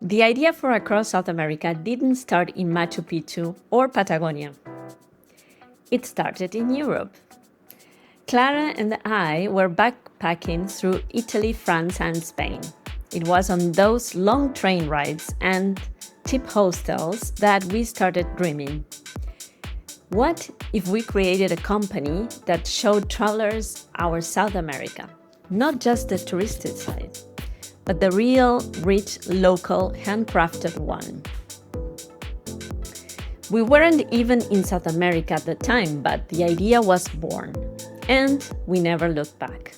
The idea for Across South America didn't start in Machu Picchu or Patagonia. It started in Europe. Clara and I were backpacking through Italy, France, and Spain. It was on those long train rides and cheap hostels that we started dreaming. What if we created a company that showed travelers our South America? Not just the touristy side, but the real, rich, local, handcrafted one. We weren't even in South America at the time, but the idea was born, and we never looked back.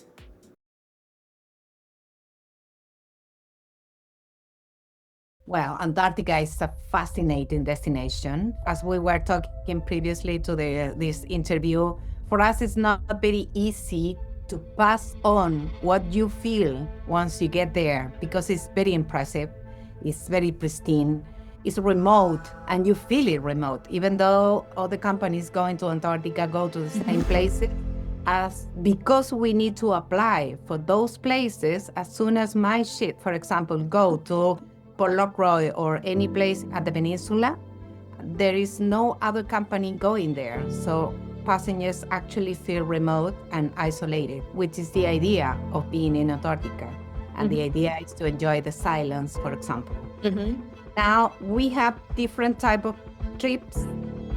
Well, Antarctica is a fascinating destination. As we were talking previously to this interview, for us it's not very easy to pass on what you feel once you get there because it's very impressive, it's very pristine, it's remote, and you feel it remote, even though other companies going to Antarctica go to the same places. Because we need to apply for those places as soon as my ship, for example, go to Port Lockroy or any place at the peninsula, there is no other company going there. So passengers actually feel remote and isolated, which is the idea of being in Antarctica. And the idea is to enjoy the silence, for example. Now, we have different type of trips.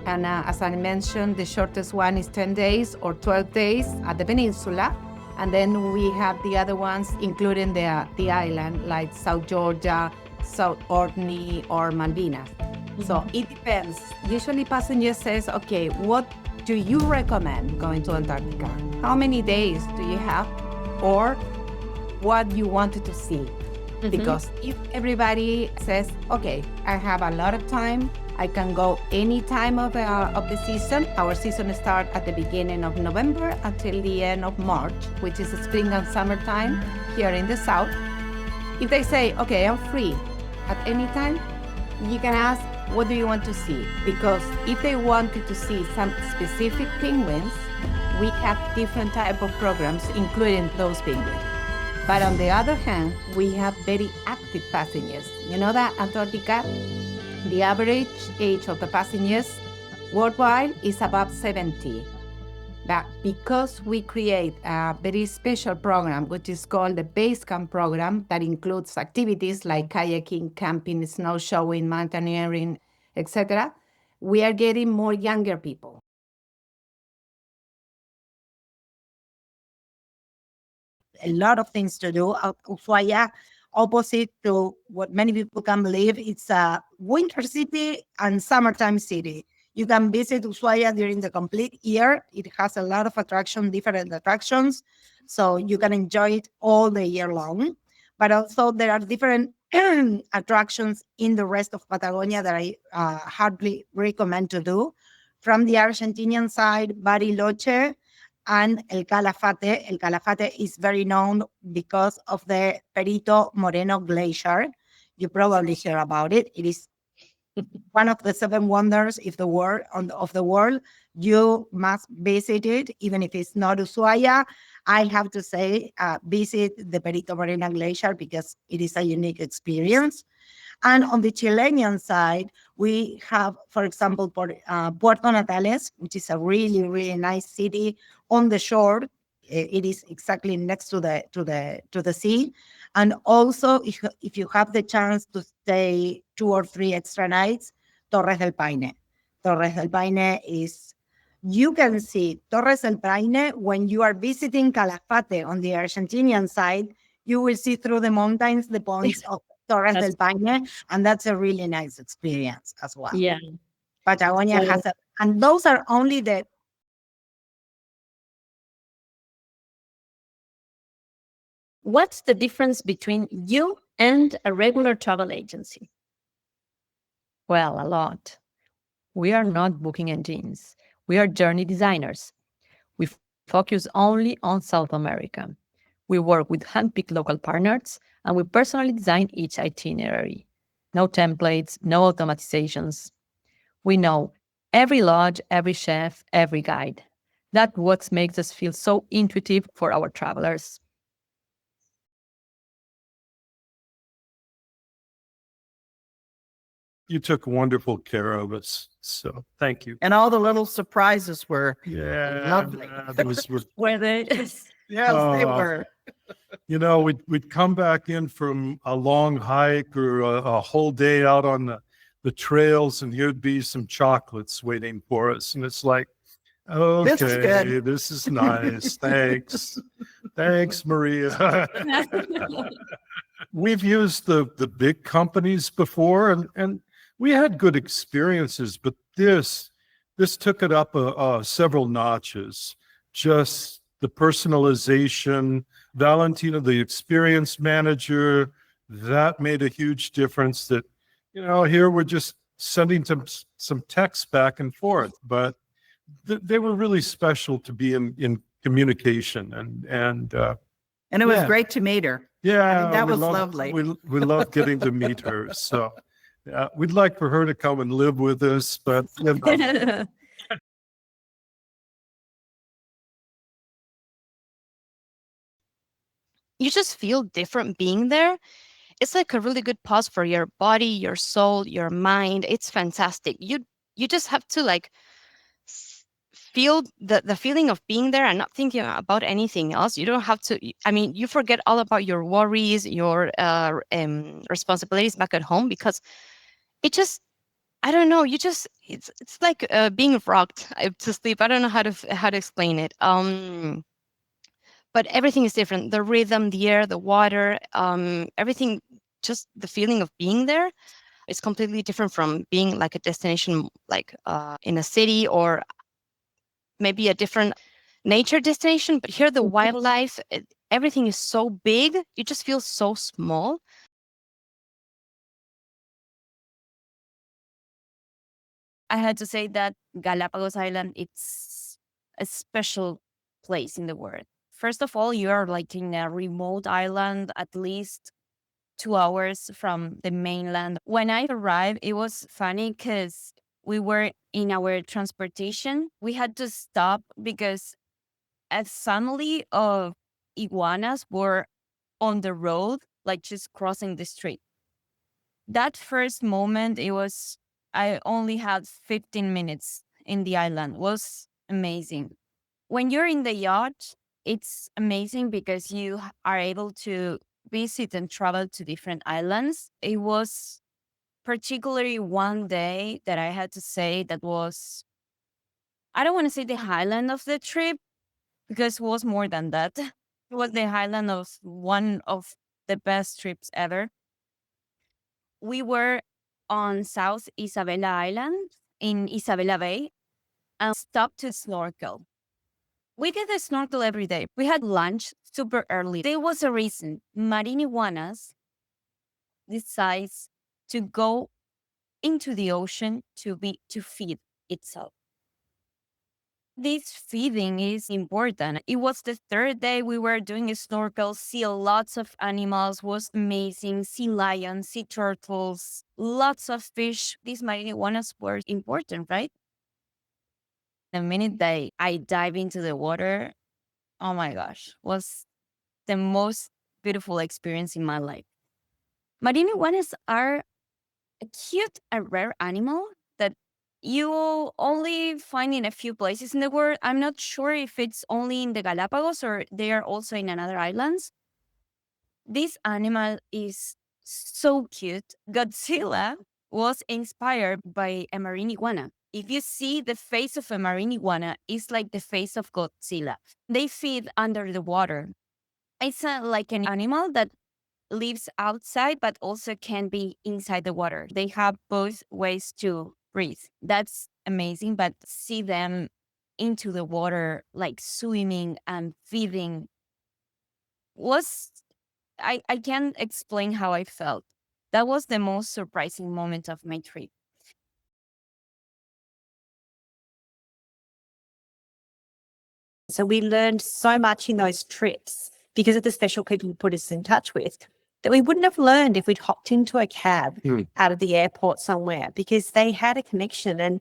And as I mentioned, the shortest one is 10 days or 12 days at the peninsula. And then we have the other ones, including the island, like South Georgia, South Orkney, or Malvinas. So it depends. Usually passengers says, okay, what do you recommend going to Antarctica? How many days do you have? Or what you wanted to see? Because if everybody says, okay, I have a lot of time, I can go any time of the season. Our season starts at the beginning of November until the end of March, which is spring and summertime here in the south. If they say, okay, I'm free at any time, you can ask, what do you want to see? Because if they wanted to see some specific penguins, we have different type of programs, including those penguins. But on the other hand, we have very active passengers. You know that Antarctica, the average age of the passengers worldwide is above 70. But because we create a very special program, which is called the Base Camp program, that includes activities like kayaking, camping, snow showing, mountaineering, etc., we are getting more younger people. A lot of things to do. Ushuaia, opposite to what many people can believe, it's a winter city and summertime city. You can visit Ushuaia during the complete year. It has a lot of different attractions, so you can enjoy it all the year long. But also there are different attractions in the rest of Patagonia that I hardly recommend to do. From the Argentinian side, Bariloche and El Calafate. El Calafate is very known because of the Perito Moreno Glacier. You probably hear about it. It is one of the seven wonders of the world. You must visit it, even if it's not Ushuaia. I have to say, visit the Perito Moreno Glacier because it is a unique experience. And on the Chilean side, we have, for example, Puerto Natales, which is a really, really nice city on the shore. It is exactly next to the sea. And also, if you have the chance to stay 2 or 3 extra nights, Torres del Paine. Torres del Paine is, you can see Torres del Paine when you are visiting Calafate on the Argentinian side. You will see through the mountains the points of Torres del Paine, and that's a really nice experience as well. Yeah. Patagonia has and those are only the. What's the difference between you and a regular travel agency? Well, a lot. We are not booking engines. We are journey designers. We focus only on South America. We work with handpicked local partners, and we personally design each itinerary. No templates, no automatizations. We know every lodge, every chef, every guide. That's what makes us feel so intuitive for our travelers. you took wonderful care of us. So thank you. And all the little surprises were lovely. Were they? Yes, they were. You know, we'd come back in from a long hike or a whole day out on the trails, and here'd be some chocolates waiting for us. And it's like, okay, this is nice. Thanks. Thanks, Maria. We've used the big companies before, and we had good experiences, but this took it up several notches. Just the personalization, Valentina, the experience manager, that made a huge difference. That, you know, here we're just sending some text back and forth, but they were really special to be in communication, and it was great to meet her. Yeah, that was lovely. We love getting to meet her. So we'd like for her to come and live with us, but you know. You just feel different being there. It's like a really good pause for your body, your soul, your mind. It's fantastic. You just have to like feel the feeling of being there and not thinking about anything else. You don't have to, I mean, you forget all about your worries, your responsibilities back at home, because it just, I don't know, you just, it's like being rocked to sleep. I don't know how to explain it. But everything is different. The rhythm, the air, the water, everything, just the feeling of being there is completely different from being like a destination, like in a city or maybe a different nature destination. But here, the wildlife, everything is so big. You just feel so small. I had to say that Galapagos Island, it's a special place in the world. First of all, you are like in a remote island, at least 2 hours from the mainland. When I arrived, it was funny because we were in our transportation. We had to stop because a family of iguanas were on the road, like just crossing the street. That first moment, I only had 15 minutes in the island. It was amazing. When you're in the yacht, it's amazing because you are able to visit and travel to different islands. It was particularly one day that I had to say that was, I don't want to say the highlight of the trip because it was more than that. It was the highlight of one of the best trips ever. We were on South Isabella Island in Isabella Bay and stopped to snorkel. We did a snorkel every day. We had lunch super early. There was a reason. Marine iguanas decides to go into the ocean to feed itself. This feeding is important. It was the third day we were doing a snorkel, see lots of animals, was amazing. Sea lions, sea turtles, lots of fish. These marine iguanas were important, right? The minute that I dive into the water, oh my gosh, was the most beautiful experience in my life. Marine iguanas are a cute and rare animal that you only find in a few places in the world. I'm not sure if it's only in the Galápagos or they are also in another islands. This animal is so cute. Godzilla was inspired by a marine iguana. If you see the face of a marine iguana, it's like the face of Godzilla. They feed under the water. It's like an animal that lives outside, but also can be inside the water. They have both ways to breathe. That's amazing, but see them into the water, like swimming and feeding, I can't explain how I felt. That was the most surprising moment of my trip. So we learned so much in those trips because of the special people we put us in touch with that we wouldn't have learned if we'd hopped into a cab out of the airport somewhere, because they had a connection. And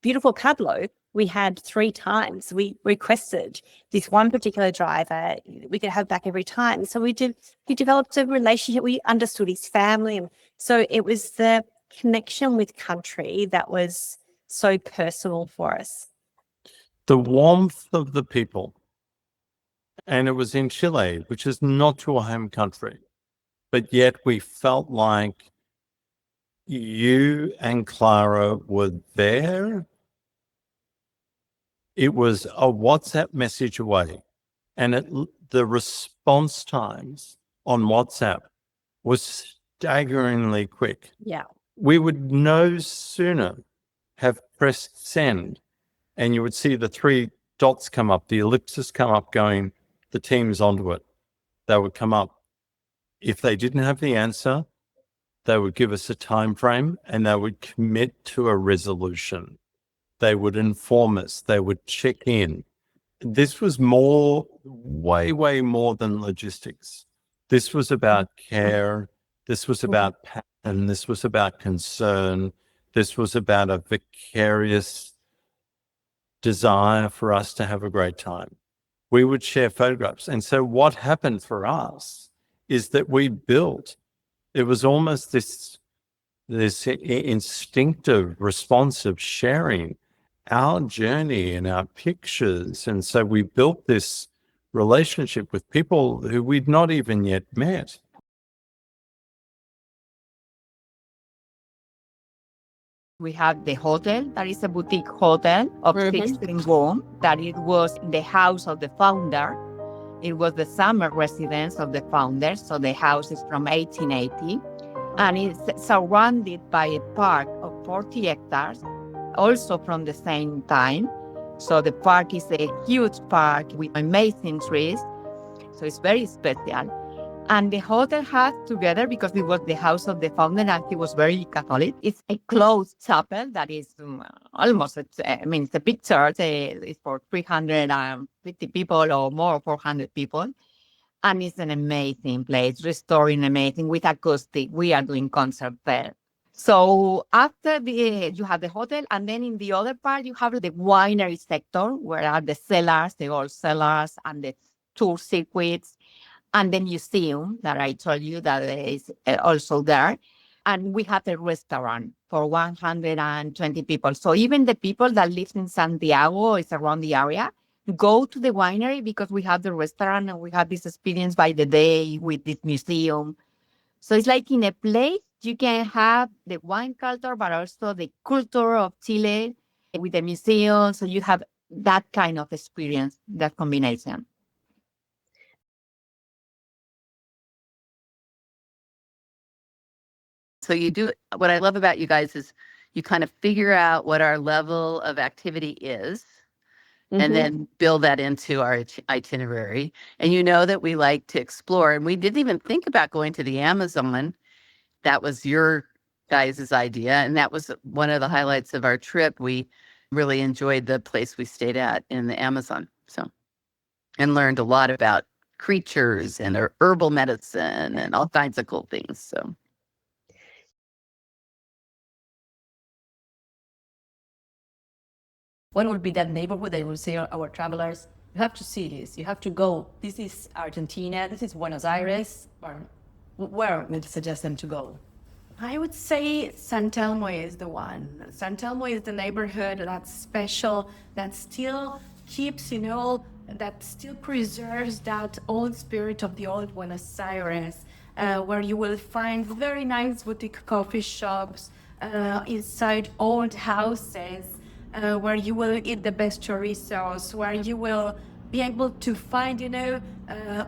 beautiful Pablo, we had 3 times. We requested this one particular driver we could have back every time. So we developed a relationship. We understood his family. And so it was the connection with country that was so personal for us? The warmth of the people. And it was in Chile, which is not your home country, but yet we felt like you and Clara were there. It was a WhatsApp message away, and the response times on WhatsApp was staggeringly quick. Yeah. We would no sooner have pressed send, and you would see the 3 dots come up, the ellipsis come up going, the team's onto it. They would come up. If they didn't have the answer, they would give us a time frame and they would commit to a resolution. They would inform us. They would check in. This was way more than logistics. This was about care. This was about passion. This was about concern. This was about a vicarious desire for us to have a great time. We would share photographs. And so what happened for us is that we built, it was almost this instinctive response of sharing our journey and our pictures. And so we built this relationship with people who we'd not even yet met. We have the hotel, that is a boutique hotel of 16 rooms, that it was the house of the founder. It was the summer residence of the founder, so the house is from 1880. And it's surrounded by a park of 40 hectares, also from the same time. So the park is a huge park with amazing trees, so it's very special. And the hotel has together, because it was the house of the founder and he was very Catholic, it's a closed chapel that is almost, it's a big church. It's for 350 people or more, 400 people. And it's an amazing place, restoring amazing with acoustic. We are doing concerts there. So after you have the hotel, and then in the other part, you have the winery sector, where are the cellars, the old cellars, and the tour circuits. And the museum that I told you that is also there. And we have a restaurant for 120 people. So even the people that live in Santiago, is around the area, go to the winery because we have the restaurant and we have this experience by the day with this museum. So it's like in a place, you can have the wine culture, but also the culture of Chile with the museum. So you have that kind of experience, that combination. So you do, what I love about you guys is you kind of figure out what our level of activity is and then build that into our itinerary. And you know that we like to explore, and we didn't even think about going to the Amazon. That was your guys' idea. And that was one of the highlights of our trip. We really enjoyed the place we stayed at in the Amazon. So, and learned a lot about creatures and herbal medicine and all kinds of cool things. So. What would be that neighborhood that will say our travelers, you have to see this, you have to go. This is Argentina, this is Buenos Aires. Or where would you suggest them to go? I would say San Telmo is the one. San Telmo is the neighborhood that's special, that still keeps, that still preserves that old spirit of the old Buenos Aires, where you will find very nice boutique coffee shops inside old houses, where you will eat the best chorizos, where you will be able to find,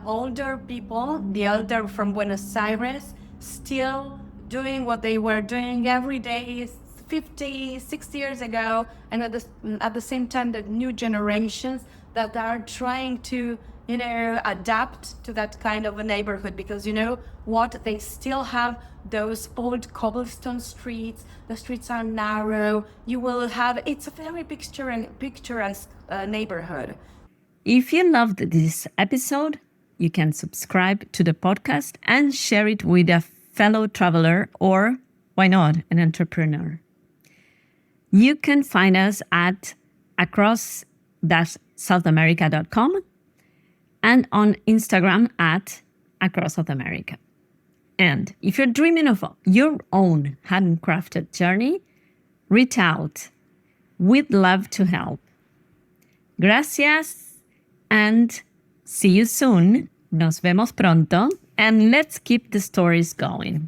older people, the elder from Buenos Aires, still doing what they were doing every day 50, 60 years ago, and at the same time, the new generations that are trying to, adapt to that kind of a neighborhood, because what, they still have those old cobblestone streets. The streets are narrow. You will have, it's a very picturesque neighborhood. If you loved this episode, you can subscribe to the podcast and share it with a fellow traveler, or why not, an entrepreneur. You can find us at across-southamerica.com and on Instagram at across South America. And if you're dreaming of your own handcrafted journey, reach out. We'd love to help. Gracias and see you soon. Nos vemos pronto. And let's keep the stories going.